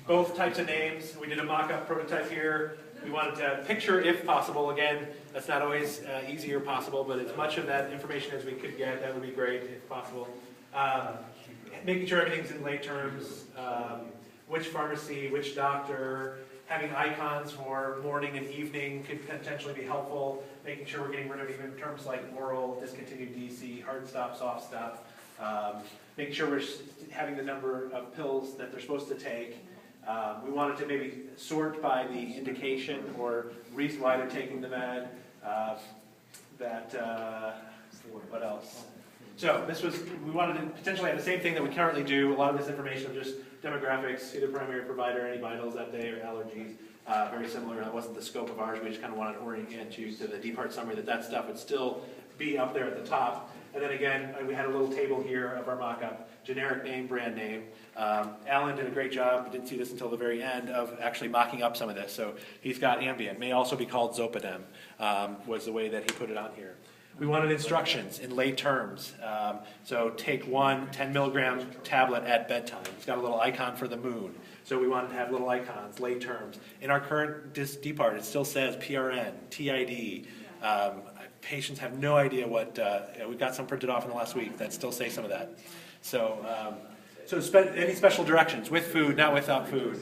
both types of names. We did a mock-up prototype here. We wanted to picture, if possible. Again, that's not always easy or possible, but as much of that information as we could get, that would be great if possible. Making sure everything's in lay terms, which pharmacy, which doctor, having icons for morning and evening could potentially be helpful, making sure we're getting rid of even terms like oral, discontinued DC, hard stop, soft stop, making sure we're having the number of pills that they're supposed to take. We wanted to maybe sort by the indication or reason why they're taking the med. What else? So this was, we wanted to potentially have the same thing that we currently do. A lot of this information was just demographics, either primary provider, any vitals that day, or allergies. Very similar. That wasn't the scope of ours. We just kind of wanted to orient you to the D part summary that stuff would still be up there at the top. And then again, we had a little table here of our mock-up. Generic name, brand name. Alan did a great job, didn't see this until the very end, of actually mocking up some of this. So he's got Ambien, may also be called Zolpidem, was the way that he put it on here. We wanted instructions in lay terms. So take one 10 milligram tablet at bedtime. It's got a little icon for the moon. So we wanted to have little icons, lay terms. In our current D part, it still says PRN, TID. Patients have no idea what, we've got some printed off in the last week that still say some of that. So, any special directions, with food, not without food.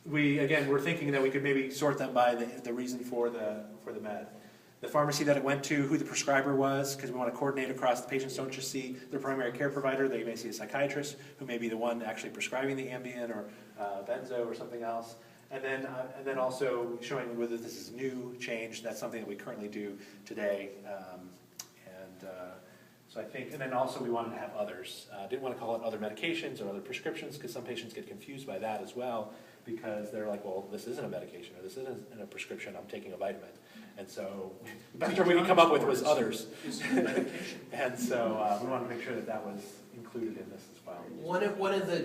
We're thinking that we could maybe sort them by the reason for the med. The pharmacy that it went to, who the prescriber was, because we want to coordinate across. The patients don't just see their primary care provider, they may see a psychiatrist who may be the one actually prescribing the Ambien or benzo or something else. And then also showing whether this is new, change. That's something that we currently do today. So I think, and then also we wanted to have others. Didn't want to call it other medications or other prescriptions, because some patients get confused by that as well, because they're like, well, this isn't a medication, or this isn't a prescription, I'm taking a vitamin. And so the best term we could come up with was others. And so we wanted to make sure that was included in this as well. One of the